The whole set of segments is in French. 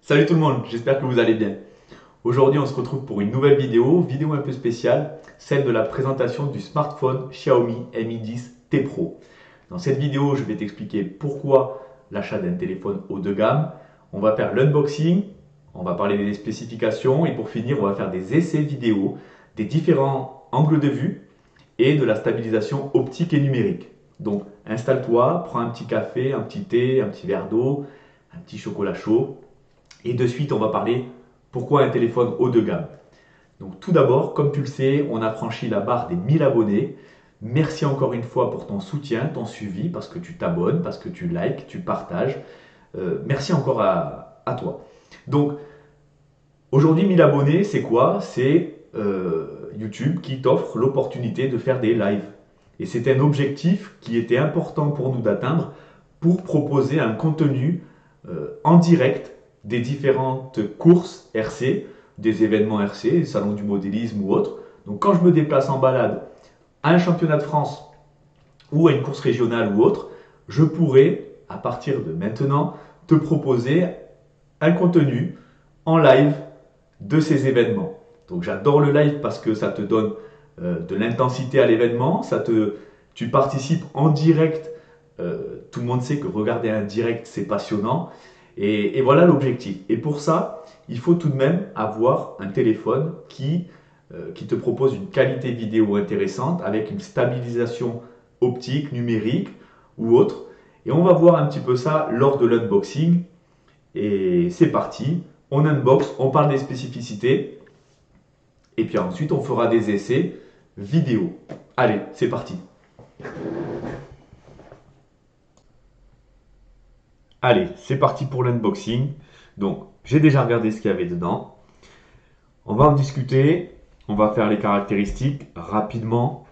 Salut tout le monde, j'espère que vous allez bien. Aujourd'hui, on se retrouve pour une nouvelle vidéo un peu spéciale, celle de la présentation du smartphone Xiaomi Mi 10 T Pro. Dans cette vidéo, je vais t'expliquer pourquoi l'achat d'un téléphone haut de gamme. On va faire l'unboxing, on va parler des spécifications et pour finir, on va faire des essais vidéo des différents angles de vue et de la stabilisation optique et numérique. Donc installe-toi, prends un petit café, un petit thé, un petit verre d'eau, un petit chocolat chaud et de suite, on va parler pourquoi un téléphone haut de gamme. Donc tout d'abord, comme tu le sais, on a franchi la barre des 1000 abonnés. Merci encore une fois pour ton soutien, ton suivi, parce que tu t'abonnes, parce que tu likes, tu partages. Merci encore à toi. Donc aujourd'hui, 1000 abonnés, c'est quoi? C'est YouTube qui t'offre l'opportunité de faire des lives. Et c'était un objectif qui était important pour nous d'atteindre pour proposer un contenu en direct des différentes courses RC, des événements RC, des salons du modélisme ou autres. Donc quand je me déplace en balade à un championnat de France ou à une course régionale ou autre, je pourrais, à partir de maintenant, te proposer un contenu en live de ces événements. Donc j'adore le live parce que ça te donne de l'intensité à l'événement, tu participes en direct. Tout le monde sait que regarder un direct c'est passionnant et voilà l'objectif. Et pour ça, il faut tout de même avoir un téléphone qui te propose une qualité vidéo intéressante avec une stabilisation optique, numérique ou autre. Et on va voir un petit peu ça lors de l'unboxing. Et c'est parti, on unbox, on parle des spécificités, et puis ensuite on fera des essais vidéo. Allez, c'est parti. Allez, c'est parti pour l'unboxing. Donc, j'ai déjà regardé ce qu'il y avait dedans. On va en discuter, on va faire les caractéristiques rapidement.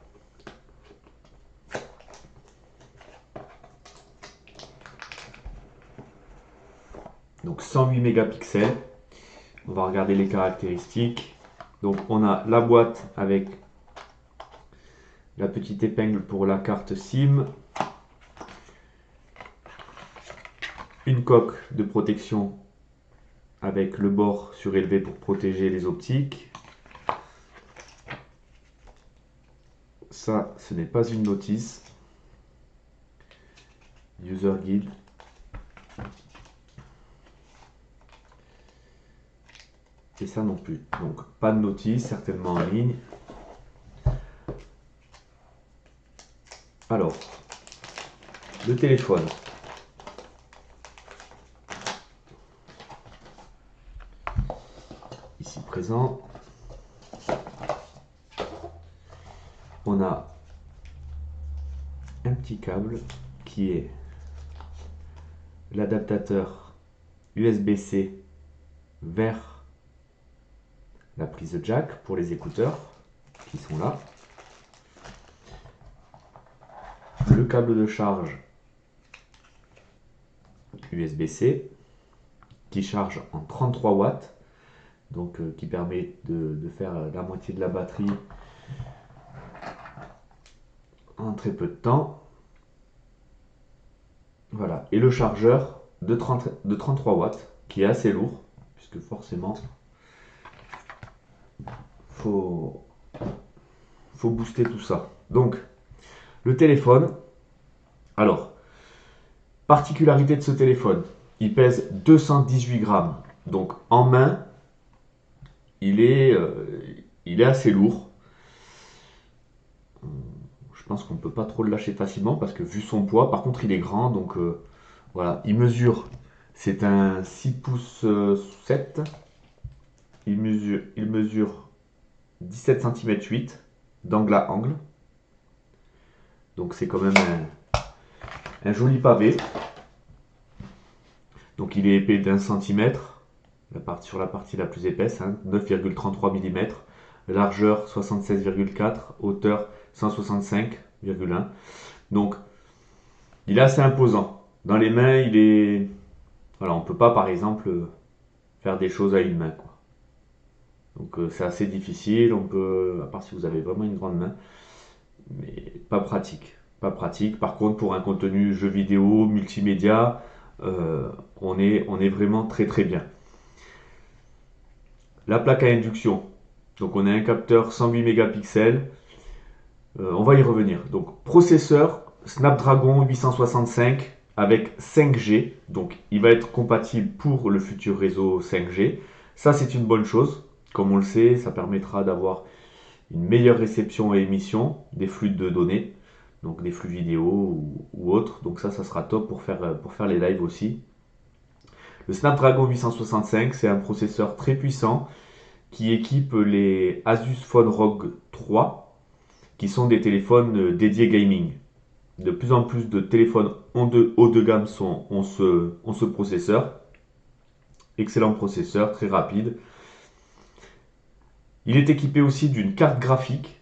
Donc 108 mégapixels. On va regarder les caractéristiques. Donc on a la boîte avec la petite épingle pour la carte SIM, une coque de protection avec le bord surélevé pour protéger les optiques. Ça, ce n'est pas une notice. User guide. Et ça non plus. Donc pas de notice, certainement en ligne. Alors, le téléphone. Ici présent. On a un petit câble qui est l'adaptateur USB-C vers la prise jack pour les écouteurs qui sont là. Le câble de charge USB-C qui charge en 33 watts, donc qui permet de faire la moitié de la batterie en très peu de temps. Voilà, et le chargeur de 33 watts qui est assez lourd, puisque forcément faut booster tout ça. Donc, le téléphone, alors, particularité de ce téléphone, il pèse 218 grammes. Donc, en main, il est assez lourd. Je pense qu'on ne peut pas trop le lâcher facilement parce que vu son poids, par contre, il est grand. Donc, voilà, il mesure, c'est un 6 pouces 7. Il mesure 17 cm 8 d'angle à angle. Donc c'est quand même un joli pavé. Donc il est épais d'1 cm sur la partie la plus épaisse, hein, 9,33 mm. Largeur 76,4, hauteur 165,1. Donc il est assez imposant. Dans les mains, il est... Voilà, on ne peut pas par exemple faire des choses à une main, quoi. Donc c'est assez difficile, on peut, à part si vous avez vraiment une grande main, mais pas pratique. Pas pratique. Par contre, pour un contenu jeu vidéo, multimédia, on est vraiment très très bien. La plaque à induction. Donc on a un capteur 108 mégapixels. On va y revenir. Donc processeur Snapdragon 865 avec 5G. Donc il va être compatible pour le futur réseau 5G. Ça c'est une bonne chose. Comme on le sait, ça permettra d'avoir une meilleure réception et émission des flux de données. Donc des flux vidéo ou autres. Donc ça sera top pour faire les lives aussi. Le Snapdragon 865, c'est un processeur très puissant qui équipe les Asus Phone ROG 3, qui sont des téléphones dédiés gaming. De plus en plus de téléphones haut de gamme ont ce processeur. Excellent processeur, très rapide. Il est équipé aussi d'une carte graphique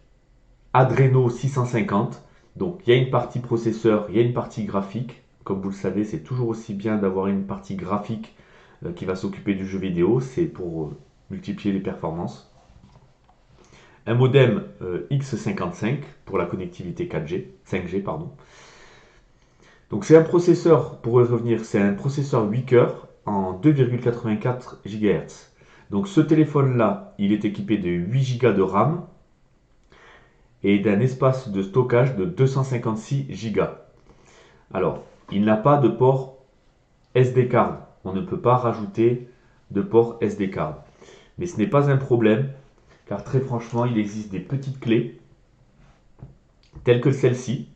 Adreno 650. Donc il y a une partie processeur, il y a une partie graphique. Comme vous le savez, c'est toujours aussi bien d'avoir une partie graphique qui va s'occuper du jeu vidéo. C'est pour multiplier les performances. Un modem X55 pour la connectivité 4G, 5G pardon. Donc c'est un processeur, pour y revenir, c'est un processeur 8 cœurs en 2,84 GHz. Donc ce téléphone-là, il est équipé de 8 Go de RAM et d'un espace de stockage de 256 Go. Alors, il n'a pas de port SD card. On ne peut pas rajouter de port SD card. Mais ce n'est pas un problème, car très franchement, il existe des petites clés, telles que celle-ci,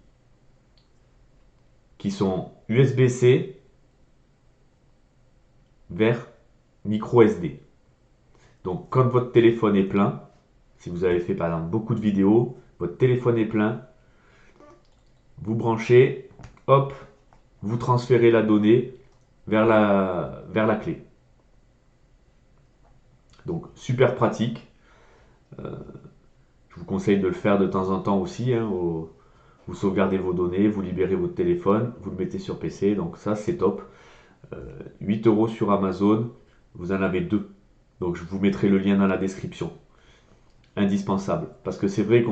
qui sont USB-C vers micro SD. Donc quand votre téléphone est plein, si vous avez fait par exemple beaucoup de vidéos, votre téléphone est plein, vous branchez, hop, vous transférez la donnée vers la clé. Donc super pratique. Je vous conseille de le faire de temps en temps aussi. Vous sauvegardez vos données, vous libérez votre téléphone, vous le mettez sur PC. Donc ça c'est top. 8 € sur Amazon, vous en avez deux. Donc je vous mettrai le lien dans la description. Indispensable. Parce que c'est vrai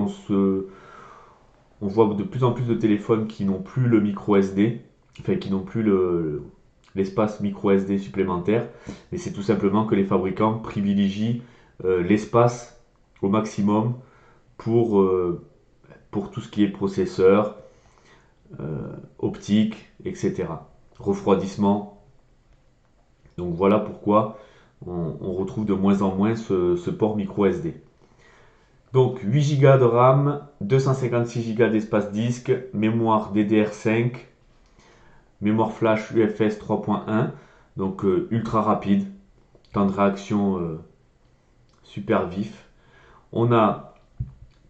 on voit de plus en plus de téléphones qui n'ont plus le micro SD, enfin qui n'ont plus l'espace micro SD supplémentaire. Mais c'est tout simplement que les fabricants privilégient l'espace au maximum pour tout ce qui est processeur, optique, etc. Refroidissement. Donc voilà pourquoi on retrouve de moins en moins ce port micro SD. Donc 8 Go de RAM, 256 Go d'espace disque, mémoire DDR5, mémoire flash UFS 3.1, donc ultra rapide, temps de réaction super vif. On a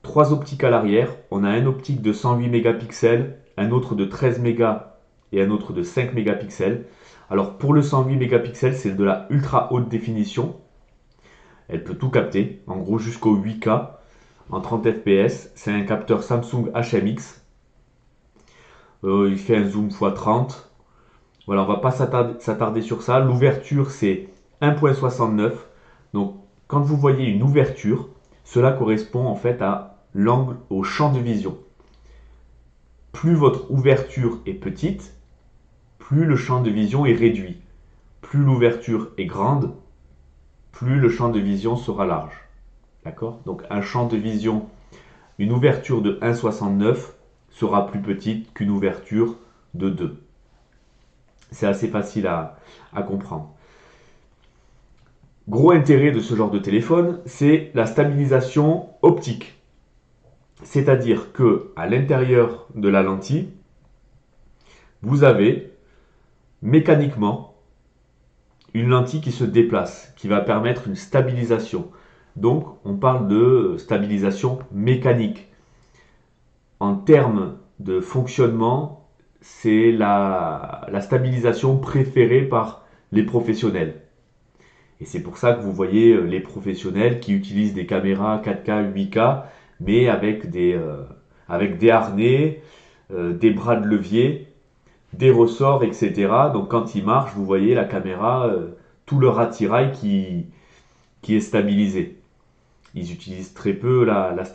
trois optiques à l'arrière, on a un optique de 108 mégapixels, un autre de 13 mégas et un autre de 5 mégapixels. Alors pour le 108 mégapixels, c'est de la ultra haute définition. Elle peut tout capter, en gros jusqu'au 8K en 30 fps. C'est un capteur Samsung HMX. Il fait un zoom x30. Voilà, on va pas s'attarder sur ça. L'ouverture, c'est 1.69. Donc quand vous voyez une ouverture, cela correspond en fait à l'angle, au champ de vision. Plus votre ouverture est petite, plus le champ de vision est réduit. Plus l'ouverture est grande, plus le champ de vision sera large. D'accord? Donc un champ de vision, une ouverture de 1,69 sera plus petite qu'une ouverture de 2. C'est assez facile à comprendre. Gros intérêt de ce genre de téléphone, c'est la stabilisation optique. C'est-à-dire que à l'intérieur de la lentille, vous avez mécaniquement une lentille qui se déplace, qui va permettre une stabilisation. Donc, on parle de stabilisation mécanique. En termes de fonctionnement, c'est la stabilisation préférée par les professionnels. Et c'est pour ça que vous voyez les professionnels qui utilisent des caméras 4K, 8K, mais avec des harnais, des bras de levier, des ressorts, etc. Donc quand ils marchent, vous voyez la caméra, tout leur attirail qui est stabilisé. Ils utilisent très peu la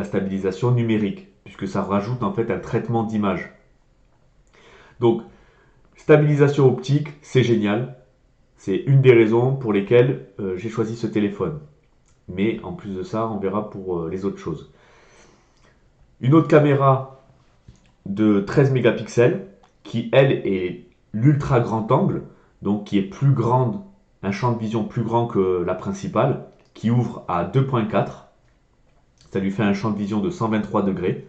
stabilisation numérique, puisque ça rajoute en fait un traitement d'image. Donc, stabilisation optique, c'est génial. C'est une des raisons pour lesquelles j'ai choisi ce téléphone. mais en plus de ça, on verra pour les autres choses. Une autre caméra de 13 mégapixels qui, elle, est l'ultra grand angle, donc qui est plus grande, un champ de vision plus grand que la principale, qui ouvre à 2.4. Ça lui fait un champ de vision de 123 degrés.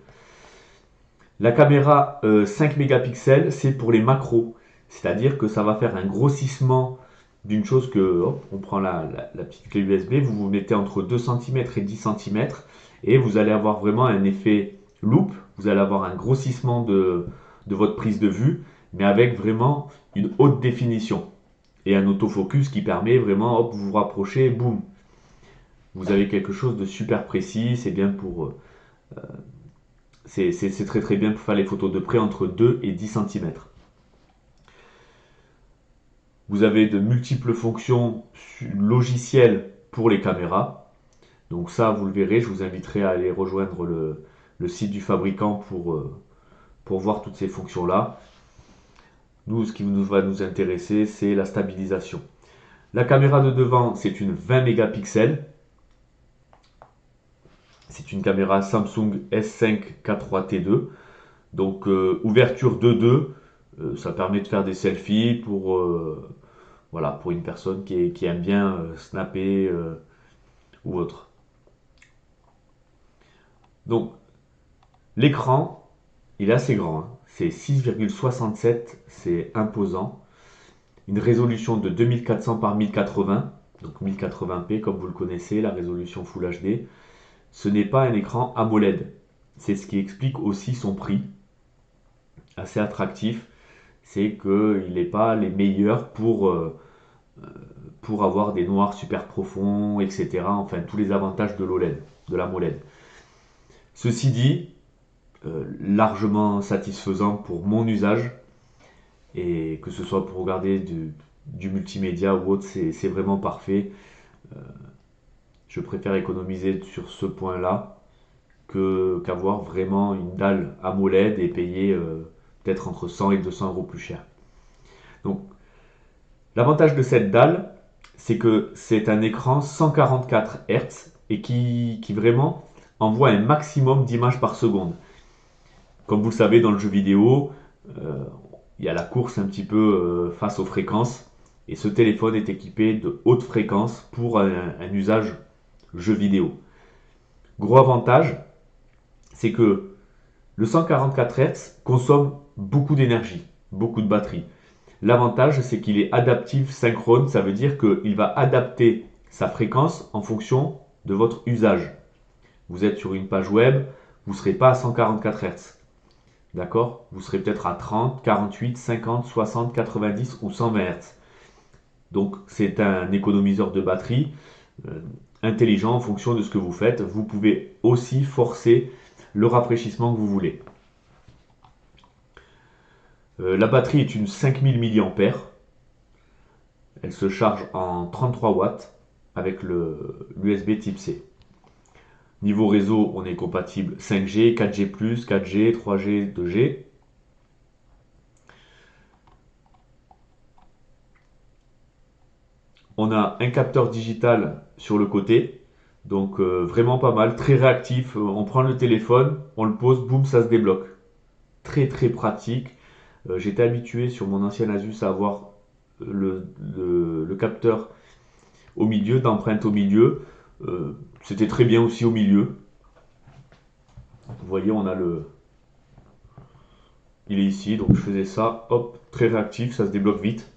La caméra 5 mégapixels, c'est pour les macros, c'est-à-dire que ça va faire un grossissement d'une chose que, hop, on prend la petite clé USB, vous vous mettez entre 2 cm et 10 cm, et vous allez avoir vraiment un effet loupe, vous allez avoir un grossissement de votre prise de vue, mais avec vraiment une haute définition, et un autofocus qui permet vraiment, hop, vous vous rapprochez, boum, vous avez quelque chose de super précis, c'est bien pour... c'est très très bien pour faire les photos de près entre 2 et 10 cm. Vous avez de multiples fonctions logicielles pour les caméras. Donc ça, vous le verrez, je vous inviterai à aller rejoindre le site du fabricant pour voir toutes ces fonctions-là. Nous, ce qui va nous intéresser, c'est la stabilisation. La caméra de devant, c'est une 20 mégapixels. C'est une caméra Samsung S5 K3T2. Donc ouverture 2.2, ça permet de faire des selfies voilà, pour une personne qui aime bien snapper ou autre. Donc l'écran, il est assez grand, hein. C'est 6,67, c'est imposant. Une résolution de 2400 par 1080, donc 1080p comme vous le connaissez, la résolution Full HD. Ce n'est pas un écran AMOLED. C'est ce qui explique aussi son prix, assez attractif. C'est qu'il n'est pas les meilleurs pour avoir des noirs super profonds, etc. Enfin, tous les avantages de l'OLED, de la MOLED. Ceci dit, largement satisfaisant pour mon usage, et que ce soit pour regarder du multimédia ou autre, c'est vraiment parfait. Je préfère économiser sur ce point-là qu'avoir vraiment une dalle AMOLED et payer peut-être entre 100 et 200 euros plus cher. Donc, l'avantage de cette dalle, c'est que c'est un écran 144 Hz et qui vraiment envoie un maximum d'images par seconde. Comme vous le savez, dans le jeu vidéo, euh, il y a la course un petit peu face aux fréquences. Et ce téléphone est équipé de hautes fréquences pour un usage jeu vidéo. Gros avantage, c'est que le 144 Hz consomme beaucoup d'énergie, beaucoup de batterie. L'avantage, c'est qu'il est adaptif synchrone, ça veut dire qu'il va adapter sa fréquence en fonction de votre usage. Vous êtes sur une page web, vous ne serez pas à 144 Hz. D'accord? Vous serez peut-être à 30, 48, 50, 60, 90 ou 120 Hz. Donc c'est un économiseur de batterie intelligent en fonction de ce que vous faites. Vous pouvez aussi forcer le rafraîchissement que vous voulez. La batterie est une 5000 mAh. Elle se charge en 33 watts avec l'USB type C. Niveau réseau, on est compatible 5G, 4G+, 4G, 3G, 2G. On a un capteur digital sur le côté, donc vraiment pas mal, très réactif. On prend le téléphone, on le pose, boum, ça se débloque. Très très pratique. J'étais habitué sur mon ancien Asus à avoir le capteur au milieu, d'empreinte au milieu. C'était très bien aussi au milieu. Vous voyez, on a il est ici, donc je faisais ça, hop, très réactif, ça se débloque vite.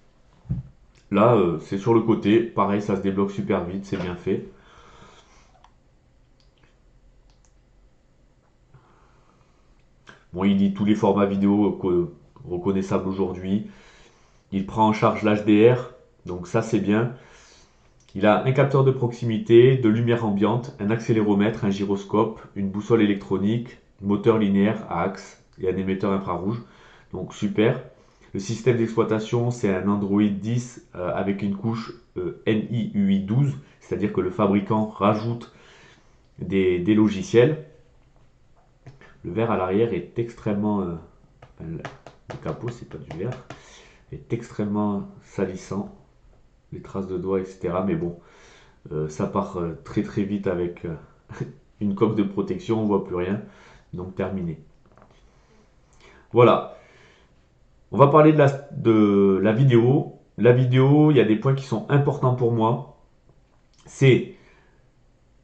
Là, c'est sur le côté, pareil, ça se débloque super vite, c'est bien fait. Bon, il lit tous les formats vidéo reconnaissables aujourd'hui. Il prend en charge l'HDR, donc ça c'est bien. Il a un capteur de proximité, de lumière ambiante, un accéléromètre, un gyroscope, une boussole électronique, moteur linéaire à axe et un émetteur infrarouge. Donc super. Le système d'exploitation, c'est un Android 10 avec une couche NIUI 12, c'est-à-dire que le fabricant rajoute des logiciels. Le verre à l'arrière est extrêmement... le capot, c'est pas du verre, est extrêmement salissant. Les traces de doigts, etc. Mais bon, Ça part très très vite avec une coque de protection, on ne voit plus rien. Donc terminé. Voilà. On va parler de la vidéo. La vidéo, il y a des points qui sont importants pour moi. C'est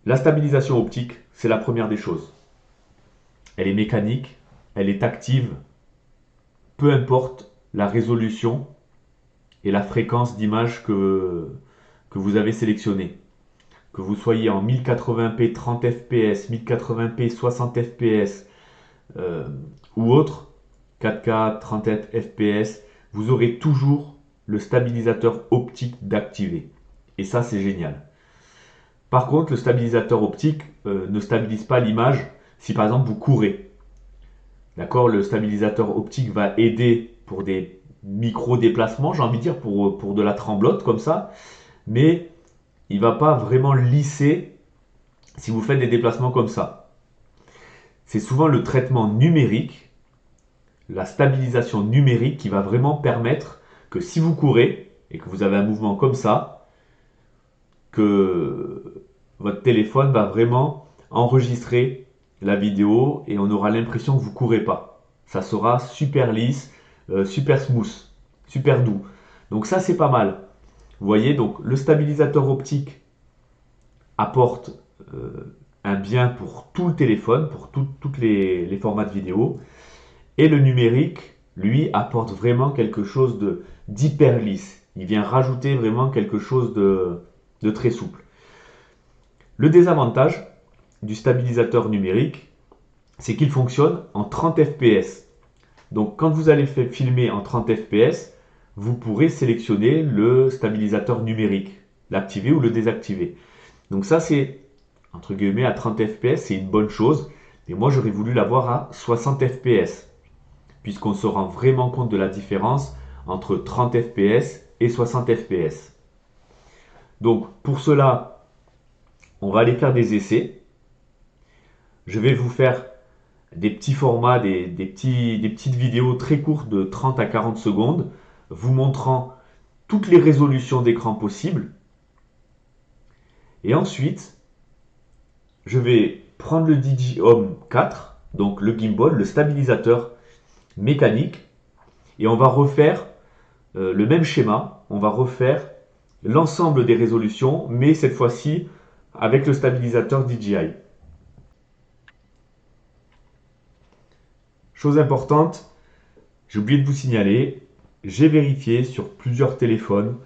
la stabilisation optique, c'est la première des choses. Elle est mécanique, elle est active, peu importe la résolution et la fréquence d'image que vous avez sélectionnée. Que vous soyez en 1080p 30 fps, 1080p 60 fps ou autre, 4K 30 fps, vous aurez toujours le stabilisateur optique d'activer. Et ça, c'est génial. Par contre, le stabilisateur optique ne stabilise pas l'image si par exemple vous courez. D'accord, le stabilisateur optique va aider pour des micro-déplacements, j'ai envie de dire, pour de la tremblote comme ça, mais il ne va pas vraiment lisser si vous faites des déplacements comme ça. C'est souvent le traitement numérique, la stabilisation numérique qui va vraiment permettre que si vous courez et que vous avez un mouvement comme ça, que votre téléphone va vraiment enregistrer la vidéo et on aura l'impression que vous ne courez pas. Ça sera super lisse, super smooth, super doux. Donc ça c'est pas mal. Vous voyez, donc le stabilisateur optique apporte un bien pour tout le téléphone, pour tous les formats de vidéo. Et le numérique, lui, apporte vraiment quelque chose d'hyper lisse. Il vient rajouter vraiment quelque chose de très souple. Le désavantage du stabilisateur numérique, c'est qu'il fonctionne en 30 fps. Donc quand vous allez filmer en 30 fps, vous pourrez sélectionner le stabilisateur numérique, l'activer ou le désactiver. Donc ça c'est, entre guillemets, à 30 fps, c'est une bonne chose. Mais moi j'aurais voulu l'avoir à 60 fps, puisqu'on se rend vraiment compte de la différence entre 30 fps et 60 fps. Donc pour cela, on va aller faire des essais. Je vais vous faire des petits formats, des petites vidéos très courtes de 30 à 40 secondes, vous montrant toutes les résolutions d'écran possibles. Et ensuite, je vais prendre le DJI Home 4, donc le gimbal, le stabilisateur mécanique, et on va refaire le même schéma. On va refaire l'ensemble des résolutions, mais cette fois-ci avec le stabilisateur DJI. Chose importante, j'ai oublié de vous signaler, j'ai vérifié sur plusieurs téléphones,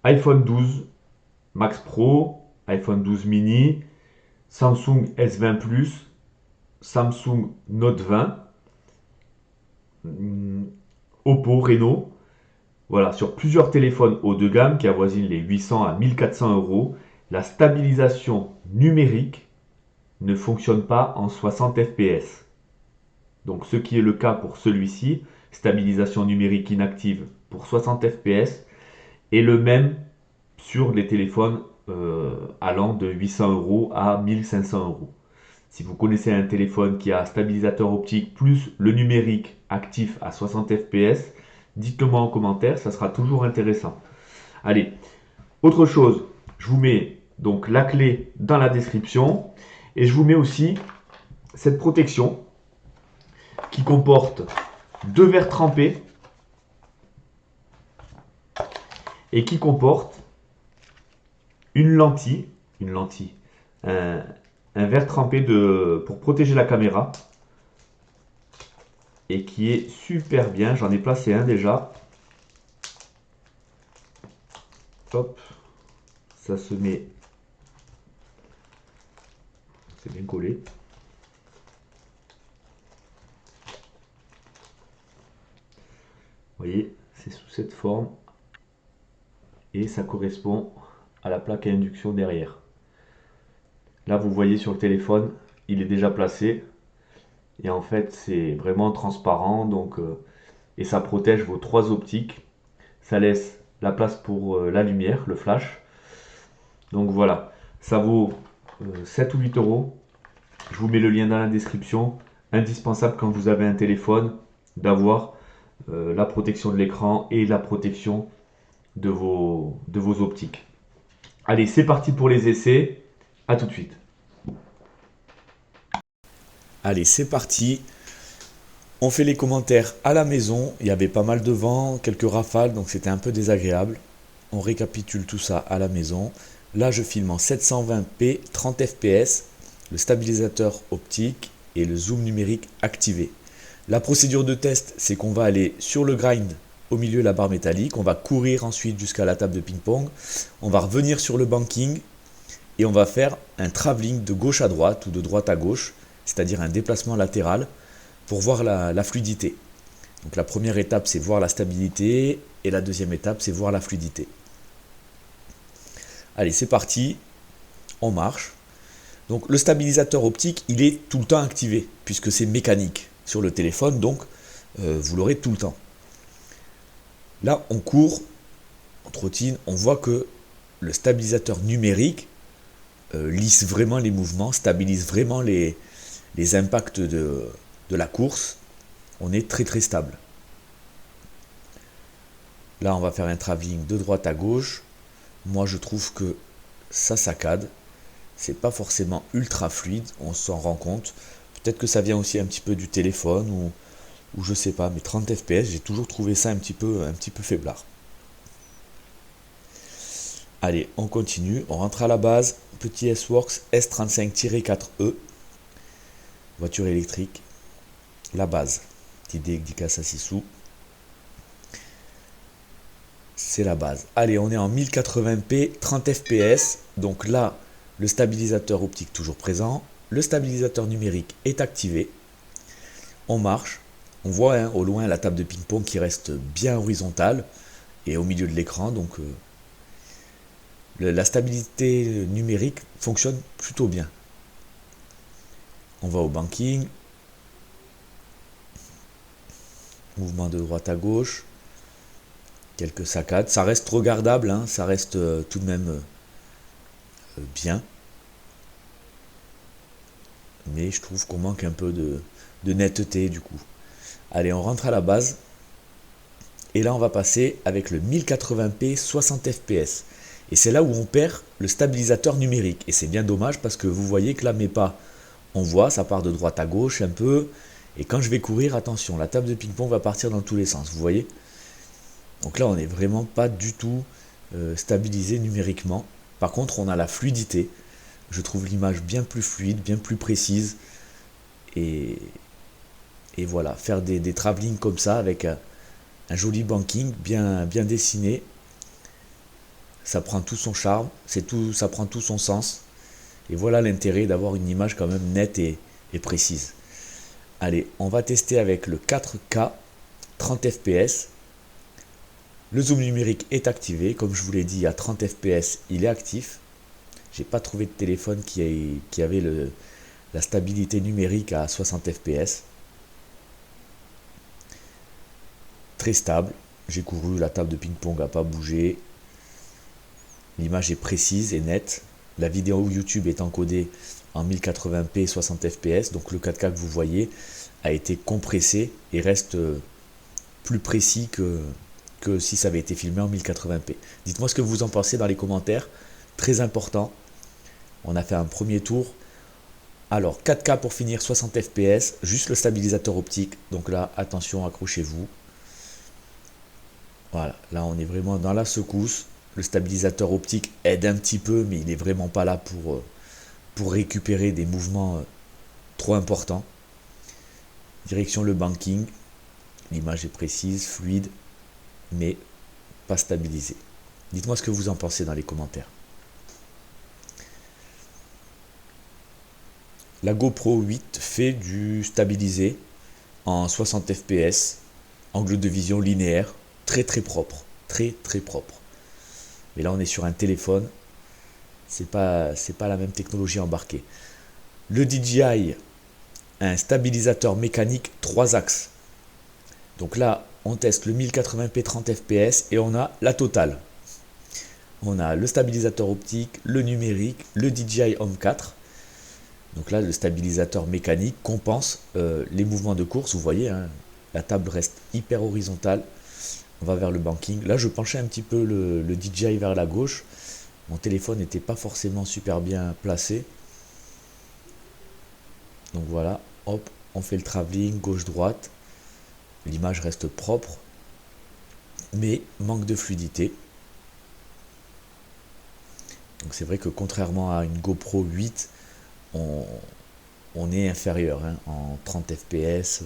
iPhone 12 Max Pro, iPhone 12 mini, Samsung S20 Plus, Samsung Note 20, Oppo, Reno. Voilà, sur plusieurs téléphones haut de gamme qui avoisinent les 800 à 1400 euros, la stabilisation numérique ne fonctionne pas en 60 fps. Donc ce qui est le cas pour celui-ci, stabilisation numérique inactive pour 60 fps, et le même sur les téléphones allant de 800 euros à 1500 euros. Si vous connaissez un téléphone qui a stabilisateur optique plus le numérique actif à 60 fps, dites-le moi en commentaire, ça sera toujours intéressant. Allez, autre chose, je vous mets donc la clé dans la description et je vous mets aussi cette protection qui comporte 2 verres trempés et qui comporte une lentille, un verre trempé pour protéger la caméra et qui est super bien. J'en ai placé un déjà. Hop, ça se met, c'est bien collé. Vous voyez, c'est sous cette forme et ça correspond à la plaque à induction derrière. Là, vous voyez sur le téléphone, il est déjà placé. Et en fait, c'est vraiment transparent. Donc, et ça protège vos 3 optiques. Ça laisse la place pour la lumière, le flash. Donc voilà, ça vaut 7 ou 8 euros. Je vous mets le lien dans la description. Indispensable quand vous avez un téléphone d'avoir la protection de l'écran et la protection de vos optiques. Allez, c'est parti pour les essais. À tout de suite. Allez, c'est parti. On fait les commentaires à la maison. Il y avait pas mal de vent, quelques rafales, donc c'était un peu désagréable. On récapitule tout ça à la maison. Là, je filme en 720p, 30 fps, le stabilisateur optique et le zoom numérique activé. La procédure de test, c'est qu'on va aller sur le grind au milieu de la barre métallique. On va courir ensuite jusqu'à la table de ping-pong. On va revenir sur le banking et on va faire un travelling de gauche à droite ou de droite à gauche, c'est-à-dire un déplacement latéral pour voir la fluidité. Donc la première étape, c'est voir la stabilité et la deuxième étape, c'est voir la fluidité. Allez, c'est parti, on marche. Donc le stabilisateur optique, il est tout le temps activé puisque c'est mécanique sur le téléphone, donc vous l'aurez tout le temps. Là, on court, on trottine, on voit que le stabilisateur numérique lisse vraiment les mouvements, stabilise vraiment les impacts de la course. On est très très stable. Là, on va faire un travelling de droite à gauche. Moi, je trouve que ça saccade. C'est pas forcément ultra fluide, on s'en rend compte. Peut-être que ça vient aussi un petit peu du téléphone ou je sais pas, mais 30 fps, j'ai toujours trouvé ça un petit peu faiblard. Allez, on continue, on rentre à la base. Petit S-Works S35-4E, voiture électrique, la base. Petit dédicace à Sissou. C'est la base. Allez, on est en 1080p, 30 fps. Donc là, le stabilisateur optique toujours présent. Le stabilisateur numérique est activé. On marche. On voit au loin la table de ping-pong qui reste bien horizontale et au milieu de l'écran. Donc la stabilité numérique fonctionne plutôt bien. On va au banking. Mouvement de droite à gauche. Quelques saccades. Ça reste regardable, hein, ça reste tout de même bien. Mais je trouve qu'on manque un peu de netteté du coup. Allez, on rentre à la base. Et là, on va passer avec le 1080p 60 fps. Et c'est là où on perd le stabilisateur numérique. Et c'est bien dommage parce que vous voyez que là, mes pas, on voit, ça part de droite à gauche un peu. Et quand je vais courir, attention, la table de ping-pong va partir dans tous les sens, vous voyez. Donc là, on n'est vraiment pas du tout stabilisé numériquement. Par contre, on a la fluidité. Je trouve l'image bien plus fluide, bien plus précise. Et voilà, faire des travelling comme ça avec un joli banking bien dessiné, ça prend tout son charme, ça prend tout son sens. Et voilà l'intérêt d'avoir une image quand même nette et précise. Allez, on va tester avec le 4K 30 fps. Le zoom numérique est activé, comme je vous l'ai dit, à 30 fps, il est actif. J'ai pas trouvé de téléphone qui avait la stabilité numérique à 60 fps. Très stable. J'ai couru, la table de ping-pong n'a pas bougé. L'image est précise et nette. La vidéo YouTube est encodée en 1080p 60 fps, donc le 4K que vous voyez a été compressé et reste plus précis que si ça avait été filmé en 1080p. Dites-moi ce que vous en pensez dans les commentaires, très important. On a fait un premier tour. Alors 4K pour finir, 60 fps, juste le stabilisateur optique. Donc là, attention, accrochez-vous. Voilà, là on est vraiment dans la secousse. Le stabilisateur optique aide un petit peu, mais il n'est vraiment pas là pour récupérer des mouvements trop importants. Direction le banking. L'image est précise, fluide, mais pas stabilisée. Dites-moi ce que vous en pensez dans les commentaires. La GoPro 8 fait du stabilisé en 60 fps, angle de vision linéaire, très très propre, très très propre. Mais là on est sur un téléphone, c'est pas la même technologie embarquée. Le DJI a un stabilisateur mécanique 3 axes. Donc là on teste le 1080p 30 fps et on a la totale. On a le stabilisateur optique, le numérique, le DJI Home 4. Donc là, le stabilisateur mécanique compense les mouvements de course. Vous voyez, hein, la table reste hyper horizontale. On va vers le banking. Là, je penchais un petit peu le DJI vers la gauche. Mon téléphone n'était pas forcément super bien placé. Donc voilà, hop, on fait le travelling gauche-droite. L'image reste propre, mais manque de fluidité. Donc c'est vrai que contrairement à une GoPro 8, on est inférieur hein, en 30 fps.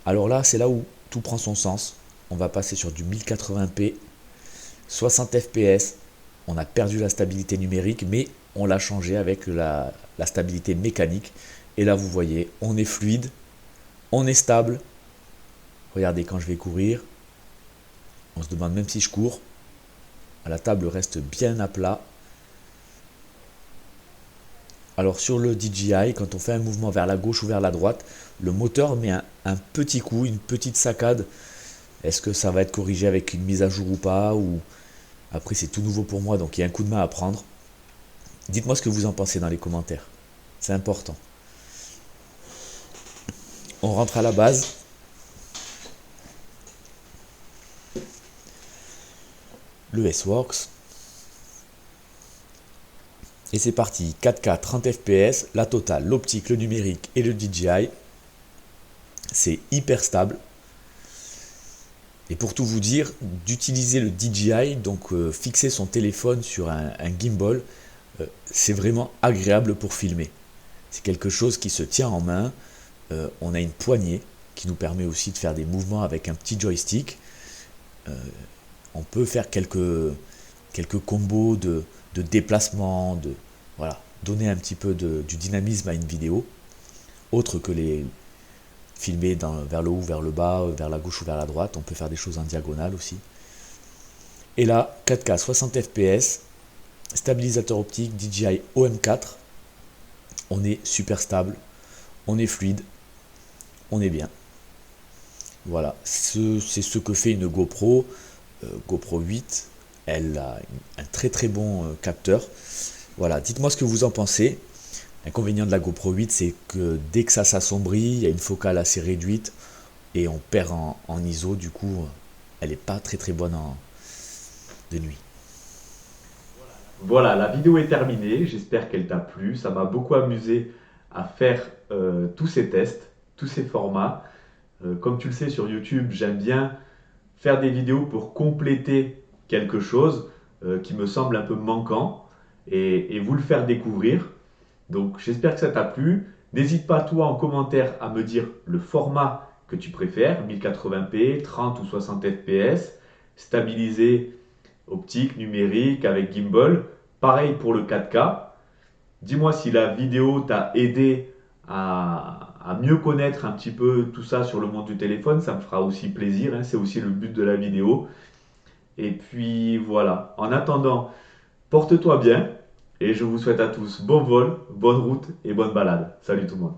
Alors là, c'est là où tout prend son sens. On va passer sur du 1080p, 60 fps. On a perdu la stabilité numérique, mais on l'a changé avec la stabilité mécanique. Et là, vous voyez, on est fluide, on est stable. Regardez quand je vais courir. On se demande même si je cours. La table reste bien à plat. Alors sur le DJI, quand on fait un mouvement vers la gauche ou vers la droite, le moteur met un petit coup, une petite saccade. Est-ce que ça va être corrigé avec une mise à jour ou pas, ou après c'est tout nouveau pour moi, donc il y a un coup de main à prendre. Dites-moi ce que vous en pensez dans les commentaires. C'est important. On rentre à la base. Le S-Works. Et c'est parti, 4K 30 fps, la totale, l'optique, le numérique et le DJI. C'est hyper stable. Et pour tout vous dire, d'utiliser le DJI, donc fixer son téléphone sur un gimbal, c'est vraiment agréable pour filmer. C'est quelque chose qui se tient en main. On a une poignée qui nous permet aussi de faire des mouvements avec un petit joystick. On peut faire quelques combos de déplacement, voilà, donner un petit peu du dynamisme à une vidéo, autre que les filmer vers le haut, vers le bas, vers la gauche ou vers la droite. On peut faire des choses en diagonale aussi. Et là, 4K 60 fps, stabilisateur optique DJI OM4. On est super stable, on est fluide, on est bien. Voilà, c'est ce que fait une GoPro. GoPro 8, elle a un très très bon capteur. Voilà, dites-moi ce que vous en pensez. L'inconvénient de la GoPro 8, c'est que dès que ça s'assombrit, il y a une focale assez réduite et on perd en ISO. Du coup, elle n'est pas très très bonne de nuit. Voilà, la vidéo est terminée. J'espère qu'elle t'a plu. Ça m'a beaucoup amusé à faire tous ces tests, tous ces formats. Comme tu le sais sur YouTube, j'aime bien faire des vidéos pour compléter quelque chose qui me semble un peu manquant et vous le faire découvrir. Donc j'espère que ça t'a plu. N'hésite pas toi en commentaire à me dire le format que tu préfères, 1080p, 30 ou 60 fps, stabilisé, optique, numérique, avec gimbal. Pareil pour le 4K. Dis-moi si la vidéo t'a aidé à mieux connaître un petit peu tout ça sur le monde du téléphone. Ça me fera aussi plaisir, hein, c'est aussi le but de la vidéo. Et puis voilà, en attendant, porte-toi bien et je vous souhaite à tous bon vol, bonne route et bonne balade. Salut tout le monde.